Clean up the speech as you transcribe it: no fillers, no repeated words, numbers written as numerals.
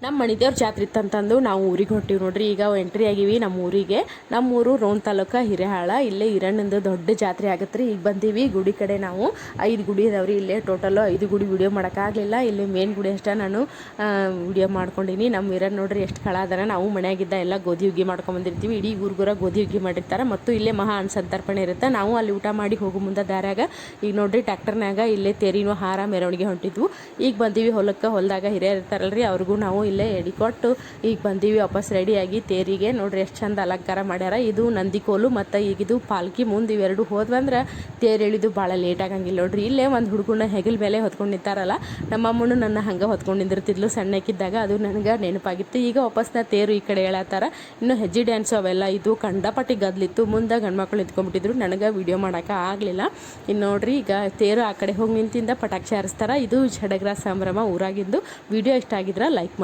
ನಮ್ಮ ಮಣಿದೇವ್ರ ಜಾತ್ರೆ ಇತ್ತಂತಂದು ನಾವು ಊರಿಗೆ ಹೊಂಟಿವಿ ನೋಡ್ರಿ. ಈಗ ಎಂಟ್ರಿ ಆಗಿವಿ ನಮ್ಮ ಊರಿಗೆ. ನಮ್ಮೂರು ರೋಣ ತಾಲೂಕ ಹಿರೇಹಾಳ. ಇಲ್ಲೇ ಹಿರಣ್ಣಂದು ದೊಡ್ಡ ಜಾತ್ರೆ ಆಗತ್ತೆ ರೀ. ಈಗ ಬಂದೀವಿ ಗುಡಿ ಕಡೆ. ನಾವು 5 ಗುಡಿ ಇದಾವ್ರಿ ಇಲ್ಲೇ. ಟೋಟಲ್ 5 ಗುಡಿ ವಿಡಿಯೋ ಮಾಡೋಕ್ಕಾಗಲಿಲ್ಲ. ಇಲ್ಲಿ ಮೇನ್ ಗುಡಿ ಅಷ್ಟೇ ನಾನು ವಿಡಿಯೋ ಮಾಡ್ಕೊಂಡಿನಿ. ನಮ್ಮ ಹಿರಣ್ಣ ನೋಡ್ರಿ ಎಷ್ಟು ಕಳ ಅದನ. ನಾವು ಮನೆಯಾಗಿದ್ದ ಎಲ್ಲ ಗೋಧಿ ಹುಗ್ಗಿ ಮಾಡ್ಕೊಂಬಂದಿರ್ತೀವಿ. ಇಡೀ ಊರ್ಗುರ ಗೋಧಿ ಹುಗ್ಗಿ ಮಾಡಿರ್ತಾರೆ. ಮತ್ತು ಇಲ್ಲೇ ಮಹಾ ಸಂತರ್ಪಣೆ ಇರುತ್ತೆ. ನಾವು ಅಲ್ಲಿ ಊಟ ಮಾಡಿ ಹೋಗೋ ಮುಂದೆ ದಾರ್ಯಾಗ ಈಗ ನೋಡ್ರಿ ಟ್ಯಾಕ್ಟರ್ನಾಗ ಇಲ್ಲೇ ತೇರಿನೂ ಹಾರ ಮೆರವಣಿಗೆ ಹೊಂಟಿದ್ವು. ಈಗ ಬಂದೀವಿ ಹೊಲಕ್ಕೆ. ಹೊಲದಾಗ ಹಿರಿಯರು ಇರ್ತಾರಲ್ರಿ, ಅವ್ರಿಗೂ ನಾವು ಇಲ್ಲೇ ಎಡಿ ಕೊಟ್ಟು ಈಗ ಬಂದೀವಿ ವಾಪಸ್ ರೆಡಿಯಾಗಿ ತೇರಿಗೆ. ನೋಡ್ರಿ ಎಷ್ಟು ಚಂದ ಅಲಂಕಾರ ಮಾಡ್ಯಾರ. ಇದು ನಂದಿಕೋಲು ಮತ್ತು ಈಗಿದು ಪಾಲ್ಕಿ. ಮುಂದೆ ಇವೆರಡು ಹೋದ್ವಂದ್ರೆ ತೇರು ಎಳಿದು ಭಾಳ ಲೇಟ್ ಆಗಂಗಿಲ್ಲ ನೋಡ್ರಿ. ಇಲ್ಲೇ ಒಂದು ಹುಡುಗನ ಹೆಗಲ ಮೇಲೆ ಹೊತ್ಕೊಂಡು ನಿಂತಾರಲ್ಲ, ನಮ್ಮಮ್ಮನು ನನ್ನ ಹಂಗೆ ಹೊತ್ಕೊಂಡು ನಿಂದಿರ್ತಿದ್ಲು ಸಣ್ಣಕ್ಕಿದ್ದಾಗ. ಅದು ನನಗೆ ನೆನಪಾಗಿತ್ತು. ಈಗ ವಾಪಸ್ನ ತೇರು ಈ ಕಡೆ ಹೇಳತ್ತಾರ. ಇನ್ನು ಹೆಜ್ಜೆ ಡ್ಯಾನ್ಸು ಅವೆಲ್ಲ ಇದು ಕಂಡಪಟ್ಟಿ ಗದ್ಲಿತ್ತು. ಮುಂದೆ ಗಂಡ್ಮಕ್ಳು ನಿಂತ್ಕೊಂಡ್ಬಿಟ್ಟಿದ್ರು. ನನಗೆ ವಿಡಿಯೋ ಮಾಡೋಕೆ ಆಗಲಿಲ್ಲ. ಇನ್ನು ನೋಡ್ರಿ ಈಗ ತೇರು ಆ ಕಡೆ ಹೋಗಿ ನಿಂತಿಂದ ಪಟಾಕ್ಷಿ ಹಾರಿಸ್ತಾರ. ಇದು ಸಡಗರ ಸಂಭ್ರಮ ಊರಾಗಿಂದು. ವಿಡಿಯೋ ಇಷ್ಟ ಆಗಿದ್ರೆ ಲೈಕ್ ಮಾಡಿ.